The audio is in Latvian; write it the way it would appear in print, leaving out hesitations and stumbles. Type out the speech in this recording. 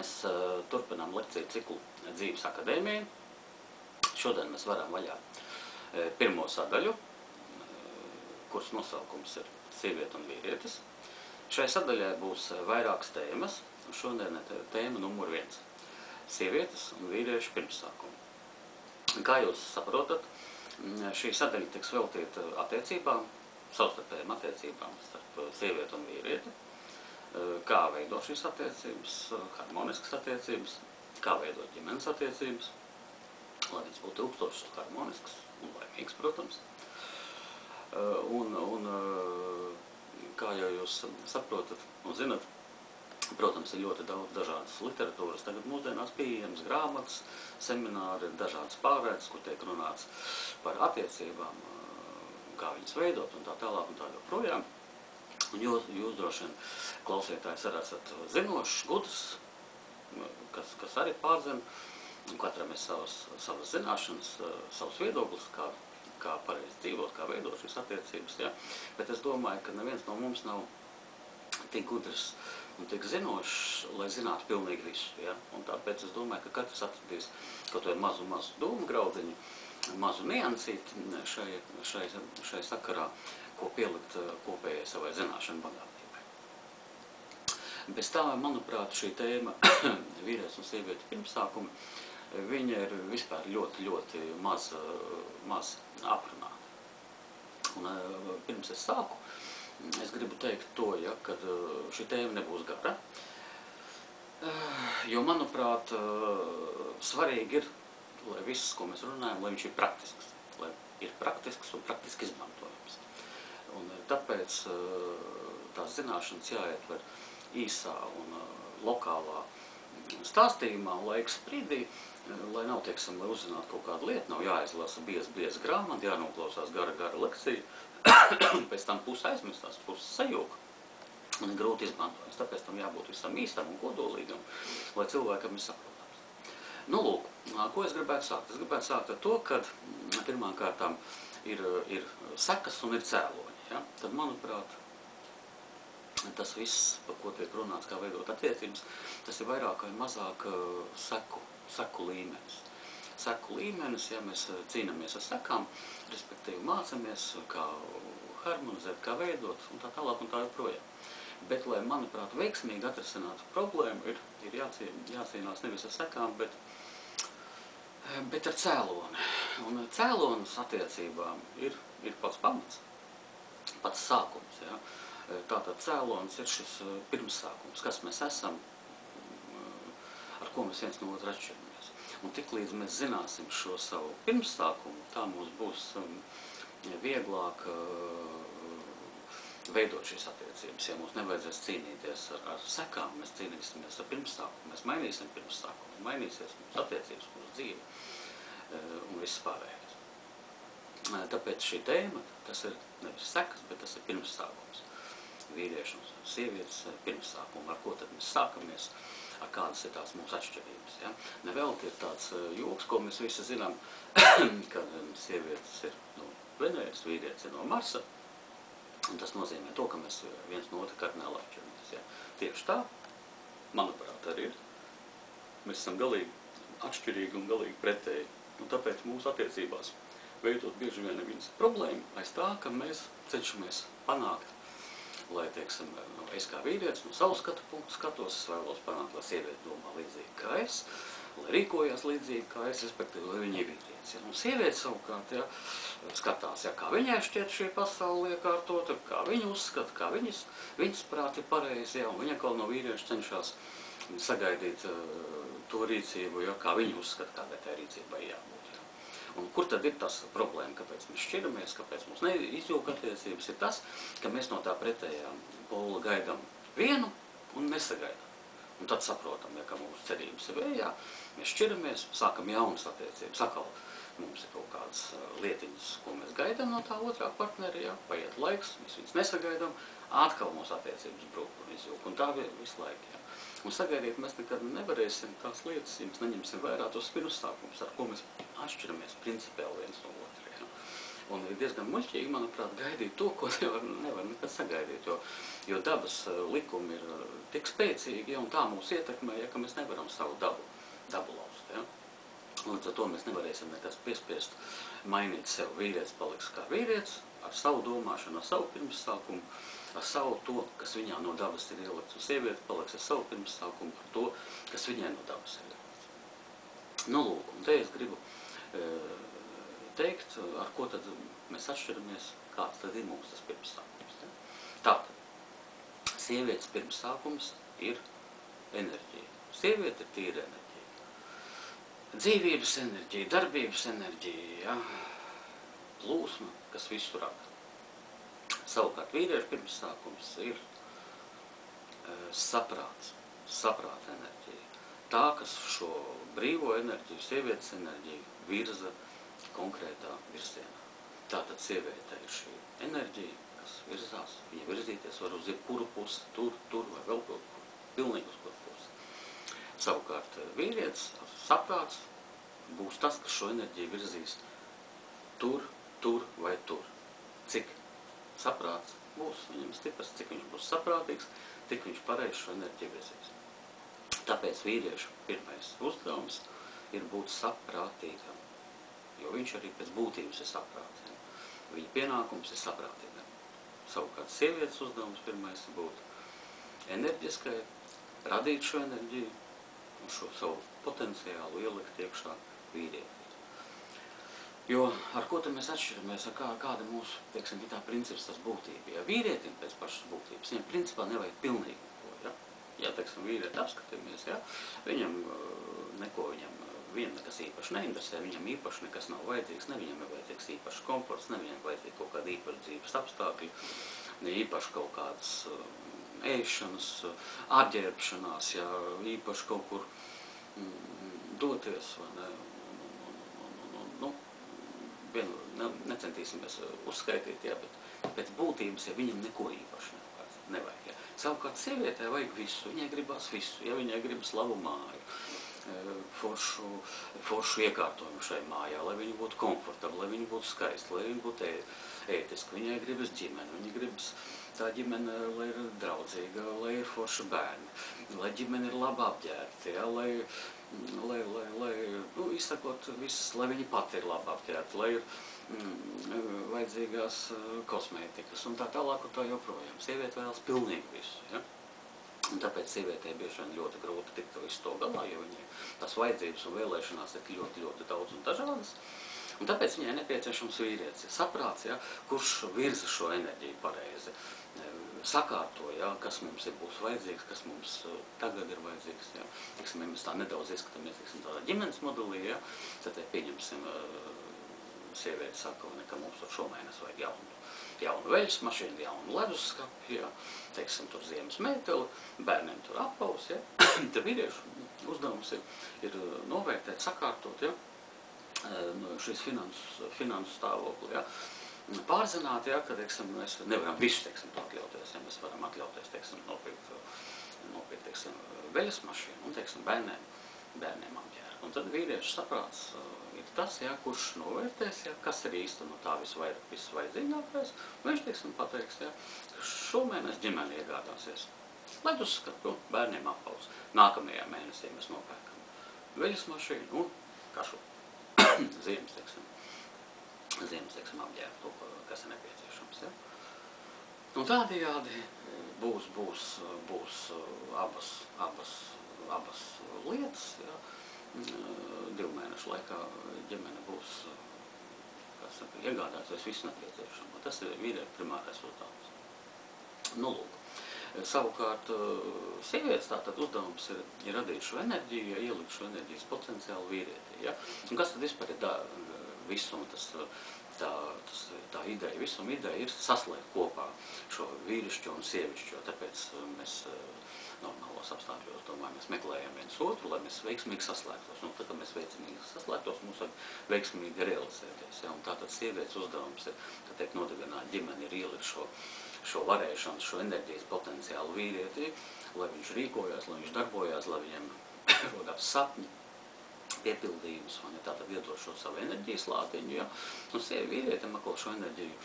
Mēs turpinām lekciju ciklu Dzīves akadēmija. Šodien mēs varam vaļā pirmo sadaļu, kuras nosaukums ir Sieviete un vīrietis. Šai sadaļai būs vairākas tēmas, un šodien ir tēma numur 1 – sievietes un vīriešu pirmsākumi. Kā jūs saprotat, šī sadaļa tiks veltīta attiecībām, savstarpējām attiecībām starp sievieti un vīrieti, kā veidot šīs attiecības, harmoniskas attiecības, kā veidot ģimenes attiecības, lai viņas būtu ilgstošas, harmoniskas un laimīgas, protams. Kā jau jūs saprotat un zinat, protams, ir ļoti daudz dažādas literatūras, tagad mūsdienās pieejams grāmatas, semināri, dažādas pārraides, kur tiek runāts par attiecībām, kā viņas veidot un tā tālāk un tā joprojām. Un jūs droši vien klausītājs arī esat zinošs, gudrs, kas arī pārzina, un katram ir savas zināšanas, savs viedoklis, kā pareizi dzīvot, kā veidot šīs attiecības. Ja? Bet es domāju, ka neviens no mums nav tik gudrs un tik zinošs, lai zinātu pilnīgi visu. Ja? Un tāpēc es domāju, ka katrs atradīs kaut vai mazu domu graudiņu, mazu niansīti šai sakarā, ko pielikt kopējai savai zināšanu bagātībai. Bez tā, manuprāt, šī tēma vīrietis un sieviete pirmsākumi, viņa ir vispār ļoti maz aprunāta. Un pirms es sāku, es gribu teikt to, ja, kad šī tēma nebūs gara, jo, manuprāt, svarīgi ir, lai viss, ko mēs runājam, lai viņš ir praktisks, lai ir praktisks un praktiski izmantojams. Un tāpēc tās zināšanas jāietver īsā un lokālā stāstījumā, laiks sprīdī, lai nav, teiksim, lai uzzinātu kaut kādu lietu, nav jāizlasa bieza grāmata, jānoklausās gara lekcija, pēc tam pusi aizmirstās, pusi sajūka un ir grūti izmantojams. Tāpēc tam jābūt visam īstam un kodolīgam, lai cilvēkam ir saprotams. Nu, lūk, ko es gribētu sākt? Es gribētu sākt ar to, ka pirmām kārtām ir sekas un ir cēloņi. Ja? Tad, manuprāt, tas viss, par ko tiek runāts, kā veidot attiecības, tas ir vairāk vai mazāk seku līmenis. Seku līmenis, ja mēs cīnāmies ar sekām, respektīvi mācamies, kā harmonizēt, kā veidot un tā tālāk un tā joprojām. Bet, lai, manuprāt, veiksmīgi atrisinātu problēmu, ir jācīnās nevis ar sekām, bet ar cēloni. Un cēlonis attiecībām ir pats pamats, pats sākums. Ja? Tātad cēlonis ir šis pirmsākums, kas mēs esam, ar ko mēs viens no otra atšķiramies. Un tiklīdz mēs zināsim šo savu pirmsākumu, tā mums būs vieglāk veidot šīs attiecības. Ja mums nevajadzēs cīnīties ar sekām, mēs cīnīsimies ar pirmsākumu, mēs mainīsim pirmsākumu, mainīsies mūsu attiecības, mūsu dzīve un viss pārējais. Tāpēc šī tēma, tas ir nevis sekas, bet tas ir pirmsākums. Vīriešu un sievietes pirmsākumu, ar ko tad mēs sākamies, ar kādas ir tās mūsu atšķirības. Ja? Nevelti ir tāds joks, ko mēs visi zinām, ka sievietes ir no Venēras, vīrietis ir no Marsa, un tas nozīmē to, ka mēs viens no otra kardināli atšķiramies. Ja? Tieši tā, manuprāt, arī ir. Mēs esam galīgi atšķirīgi un galīgi pretēji, un tāpēc mūsu attiecībās veidot bieži vien neviens problēma aiz tā, ka mēs cenšamies panākt, lai, teiksim, es kā vīrietis no savu skatu punktu skatos, es vēlos panākt, lai sieviete domā līdzīgi kā es, lai rīkojās līdzīgi kā es, respektīvi, lai viņa ir vīrietis. Ja? Un sieviete savukārt, ja, skatās, ja, kā viņai šķiet šī pasaule iekārtota, kā viņa uzskata, kā viņas prāt ir pareizi, ja? Un viņa kaut no vīrieša cenšas sagaidīt to rīcību, ja? Kā viņa uzskata, kādai tai rīcībai jābūt. Un kur tad ir tas problēma, kāpēc mēs šķiramies, kāpēc mums neizjūka attiecības, ir tas, ka mēs no tā pretējā pola gaidām vienu un nesagaidām. Un tad saprotam, ja, ka mūsu cerības ir vējā, mēs šķiramies, sākam jaunas attiecības, atkal mums ir kaut kādas lietiņas, ko mēs gaidām no tā otrā partneri, ja, paiet laiks, mēs viņus nesagaidām, atkal mūsu attiecības brūk un izjūka, un tā visu laiku. Ja. Un sagaidīt mēs nekad nevarēsim tās lietas, ja mēs neņemsim vērā tos pirmsākumus, ar ko mēs atšķiramies principiāli viens no otra. Ja. Un ir diezgan muļķīgi, manuprāt, gaidīt to, ko nevar nekad sagaidīt, jo dabas likumi ir tik spēcīgi, ja, un tā mūs ietekmē, ja, ka mēs nevaram savu dabu laust. Ja. Līdz ar to mēs nevarēsim nekas piespiest mainīt sev. Vīrietis paliks kā vīrietis, ar savu domāšanu, ar savu pirmsākumu, ar savu to, kas viņā no dabas ir ielikts. Un sieviete paliks ar savu pirmsākumu, ar to, kas viņai no dabas ir ielikts. Nu, lūk, un te es gribu teikt, ar ko tad mēs atšķiramies, kāds tad ir mums tas pirmsākums. Ja? Tātad, sievietes pirmsākums ir enerģija. Sieviete ir tīra enerģija. Dzīvības enerģija, darbības enerģija, ja? Plūsma, kas visu rada. Savukārt vīriešu pirmsākums ir saprāta enerģija. Tā, kas šo brīvo enerģiju, sievietes enerģiju virza konkrētā virzienā. Tātad sievietē ir šī enerģija, kas virzās, viņa virzīties var uz jebkuru pusi, tur vai vēl kaut kur, pilnīgi uz kuru pusi. Savukārt vīrietis, saprāts, būs tas, kas šo enerģiju virzīs tur vai tur. Cik saprāts būs viņam stiprs, cik viņš būs saprātīgs, tik viņš pareizi šo enerģiju virzīs. Tāpēc vīriešu pirmais uzdevums ir būt saprātīgam. Jo viņš arī pēc būtības ir saprāts. Ja? Viņa pienākums ir saprātīgam. Savukārt sievietes uzdevums pirmais ir būt enerģiskai, radīt šo enerģiju un šo savu potenciālu ielikt iekšā vīrietī. Jo ar ko tad mēs atšķiramies, kāda mūsu, teiksim, tā princips tas būtība. Ja vīrietim pēc pašas būtības, viņam principā nevajag pilnīgi neko. Ja, ja teiksim, vīrieti apskatāmies, ja, viņam nekas īpaši neinteresē, viņam īpaši nekas nav vajadzīgs, ne viņam ir vajadzīgs īpašs komforts, ne viņam vajadzīgi kaut kādi īpaši dzīves apstākļi, ne īpaši kaut kādas ēšanas, apģērbšanās, ja īpaši kaut kur doties, vai ne, necentīsimies uzskaitīt, ja, bet pēc būtības, ja viņam neko īpaši nevajag. Ja. Savukārt sievietē vajag visu, viņai gribas visu, ja viņai gribas labu māju, foršu iekārtojumu šai mājā, lai viņi būtu komfortabli, lai viņi būtu skaisti, lai viņi būtu ētiski. Viņai gribas ģimene, viņai gribas tā ģimene, lai ir draudzīga, lai ir forši bērni, lai ģimene ir labi apģērbti, ja, lai izsakot viss, lai viņi pati ir labi apģērbti, lai ir vajadzīgās kosmētikas un tā tālāk un tā joprojām. Sieviete vēlas pilnīgi visu, ja. Un tāpēc sievietei bieži vien ļoti grūti tikt visu to galā, jo viņai tās vajadzības un vēlēšanās ir ļoti, ļoti daudz un dažādas. Un tāpēc viņai nepieciešams vīrietis, saprāts, ja, kurš virza šo enerģiju pareizi, sakārto, ja, kas mums būs vajadzīgs, kas mums tagad ir vajadzīgs. Ja. Tiksim, ja mēs tā nedaudz ieskatāmies, tādā ģimenes modelī, ja, tad pieņemsim, sieviete saka, ka mums tur šomēnes vajag jaunu veļas mašīnu, jaunu leduskapi, ja, teiksim, tur ziemas mēteli, bērniem tur apaus, ja. Tad vīriešu uzdevums ir novērtēt, sakārtot, ja, šīs finansu stāvokli, ja. Pārzināt, ja, ka, teiksim, mēs nevaram visu, teiksim, to atļauties, ja mēs varam atļauties, teiksim, nopirkt, teiksim, veļas mašīnu un, teiksim, bērniem apģērbu. Un tad vīriešu saprāts ir tas, ja, kurš novērtēs, ja, kas ir īsti no tā visvajadzīgākais. Viņš, teiksim, pateiks, ja, ka šomēnes ģimene iegādāsies leduskapi un bērniem apaus. Nākamajā mēnesī mēs nopērkam veļas mašīnu un kašu ziemas, teiksim, apģērbu, kas ir nepieciešams. Ja. Un tādējādi būs abas lietas, ja. 2 mēnešu laikā ģimene būs iegādāsies visu nepieciešamo. Tas ir vīriešu primārais uzdevums. Nu, lūk. Savukārt, sievietes tātad uzdevums ir radīt šo enerģiju, ielikt šo enerģijas potenciālu vīrietī. Ja? Un kas tad vispār ir visuma, tā ideja? Visuma ideja ir saslēgt kopā šo vīrišķo un sievišķo. Tāpēc mēs normālos apstākļos, domāju, mēs meklējam viens otru, lai mēs veiksmīgi saslēgtos. Un tad, kad mēs veiksmīgi saslēgtos, mums vajag veiksmīgi realizēties. Ja? Un tātad sievietes uzdevums ir, tā teikt, nodibināt ģimeni, ir ielikt šo varēšanas, šo enerģijas potenciālu vīrietī, lai viņš rīkojās, lai viņš darbojās, lai viņam rodās sapņi, piepildījumus, vai ne, tātad iedod šo savu enerģijas lādiņu, ja, un sievi vīrietim atkal šo enerģiju